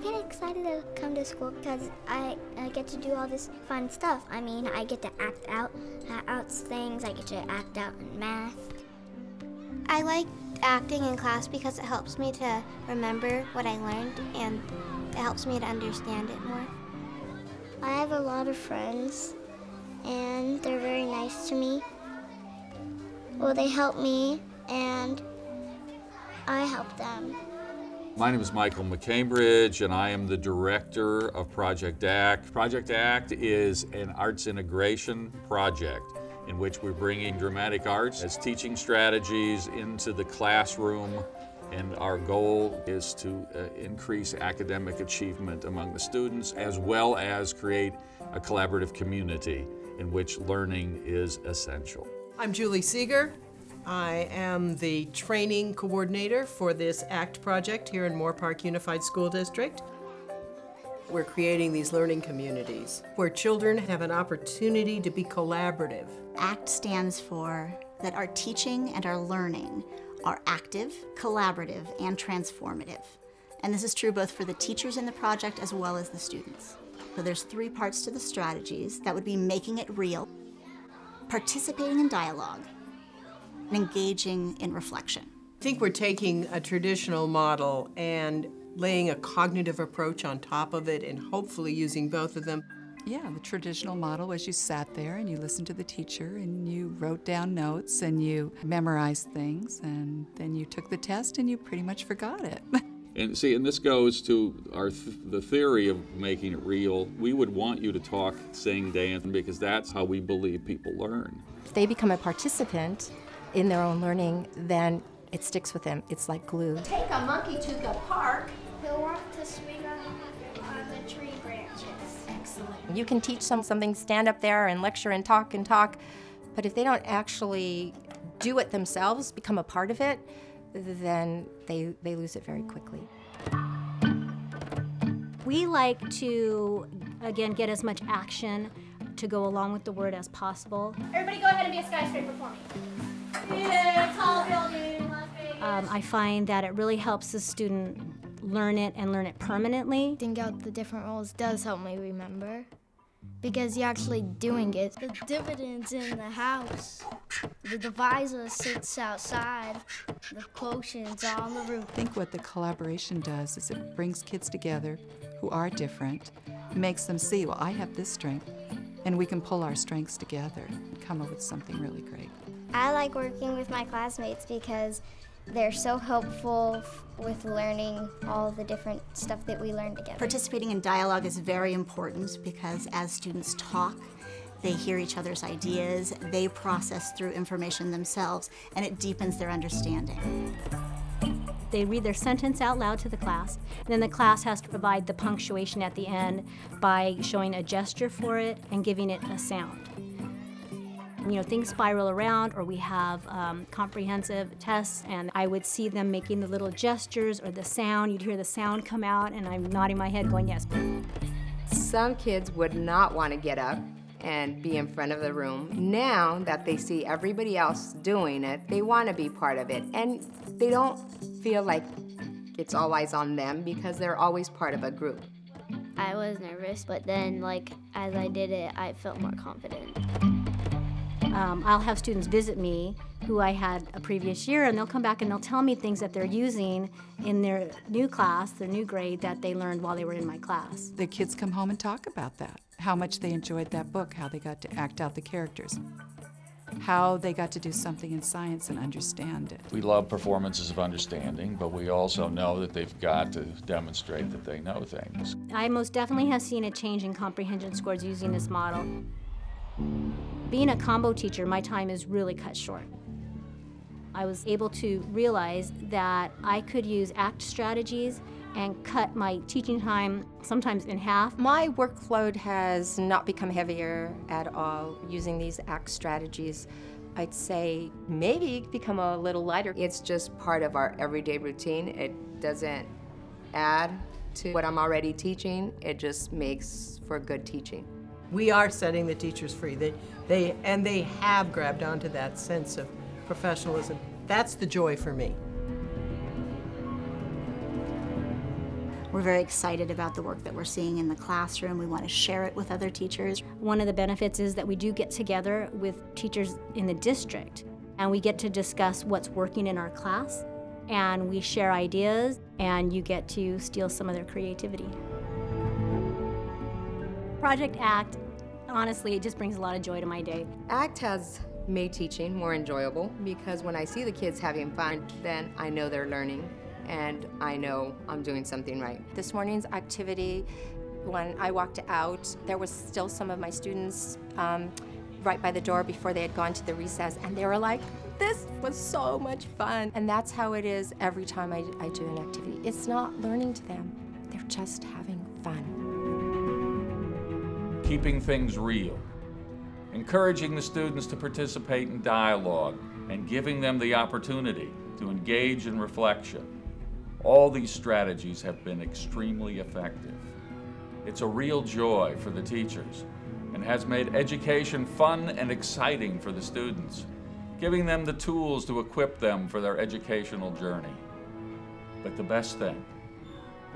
get excited to come to school because I get to do all this fun stuff. I mean, I get to act out things. I get to act out in math. I like acting in class because it helps me to remember what I learned and it helps me to understand it more. I have a lot of friends and they're very nice to me. Well, they help me and I help them. My name is Michael McCambridge, and I am the director of Project ACT. Project ACT is an arts integration project in which we're bringing dramatic arts as teaching strategies into the classroom, and our goal is to increase academic achievement among the students, as well as create a collaborative community in which learning is essential. I'm Julie Seeger. I am the training coordinator for this ACT project here in Moorpark Unified School District. We're creating these learning communities where children have an opportunity to be collaborative. ACT stands for that our teaching and our learning are active, collaborative, and transformative. And this is true both for the teachers in the project as well as the students. So there's 3 parts to the strategies. That would be making it real, participating in dialogue, and engaging in reflection. I think we're taking a traditional model and laying a cognitive approach on top of it and hopefully using both of them. Yeah, the traditional model was you sat there and you listened to the teacher and you wrote down notes and you memorized things and then you took the test and you pretty much forgot it. And see, and this goes to the theory of making it real. We would want you to talk, sing, dance, because that's how we believe people learn. If they become a participant in their own learning, then it sticks with them. It's like glue. Take a monkey to the park. He'll want to swing on the tree branches. Excellent. You can teach them something, stand up there and lecture and talk, but if they don't actually do it themselves, become a part of it, then they lose it very quickly. We like to, again, get as much action to go along with the word as possible. Everybody go ahead and be a skyscraper for me. Yeah, tall building, Las Vegas. I find that it really helps the student learn it and learn it permanently. Think out the different roles does help me remember because you're actually doing it. The dividend's in the house. The divisor sits outside. The quotient's on the roof. I think what the collaboration does is it brings kids together who are different, makes them see, well, I have this strength, and we can pull our strengths together and come up with something really great. I like working with my classmates because they're so helpful with learning all the different stuff that we learn together. Participating in dialogue is very important because as students talk, they hear each other's ideas, they process through information themselves, and it deepens their understanding. They read their sentence out loud to the class, and then the class has to provide the punctuation at the end by showing a gesture for it and giving it a sound. You know, things spiral around, or we have comprehensive tests, and I would see them making the little gestures or the sound. You'd hear the sound come out, and I'm nodding my head going, yes. Some kids would not want to get up and be in front of the room. Now that they see everybody else doing it, they want to be part of it, and they don't feel like it's all eyes on them because they're always part of a group. I was nervous, but then, as I did it, I felt more confident. I'll have students visit me who I had a previous year, and they'll come back and they'll tell me things that they're using in their new class, their new grade, that they learned while they were in my class. The kids come home and talk about that, how much they enjoyed that book, how they got to act out the characters, how they got to do something in science and understand it. We love performances of understanding, but we also know that they've got to demonstrate that they know things. I most definitely have seen a change in comprehension scores using this model. Being a combo teacher, my time is really cut short. I was able to realize that I could use ACT strategies and cut my teaching time sometimes in half. My workload has not become heavier at all using these ACT strategies. I'd say maybe become a little lighter. It's just part of our everyday routine. It doesn't add to what I'm already teaching. It just makes for good teaching. We are setting the teachers free. They have grabbed onto that sense of professionalism. That's the joy for me. We're very excited about the work that we're seeing in the classroom. We want to share it with other teachers. One of the benefits is that we do get together with teachers in the district, and we get to discuss what's working in our class, and we share ideas, and you get to steal some of their creativity. Project ACT, honestly, it just brings a lot of joy to my day. ACT has made teaching more enjoyable because when I see the kids having fun, then I know they're learning and I know I'm doing something right. This morning's activity, when I walked out, there was still some of my students right by the door before they had gone to the recess, and they were like, this was so much fun. And that's how it is every time I do an activity. It's not learning to them, they're just having fun. Keeping things real, encouraging the students to participate in dialogue, and giving them the opportunity to engage in reflection. All these strategies have been extremely effective. It's a real joy for the teachers and has made education fun and exciting for the students, giving them the tools to equip them for their educational journey. But the best thing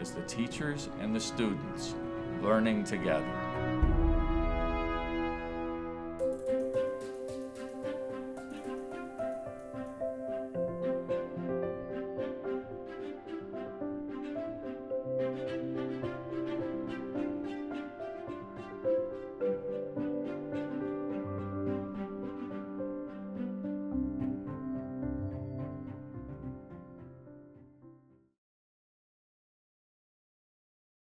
is the teachers and the students learning together.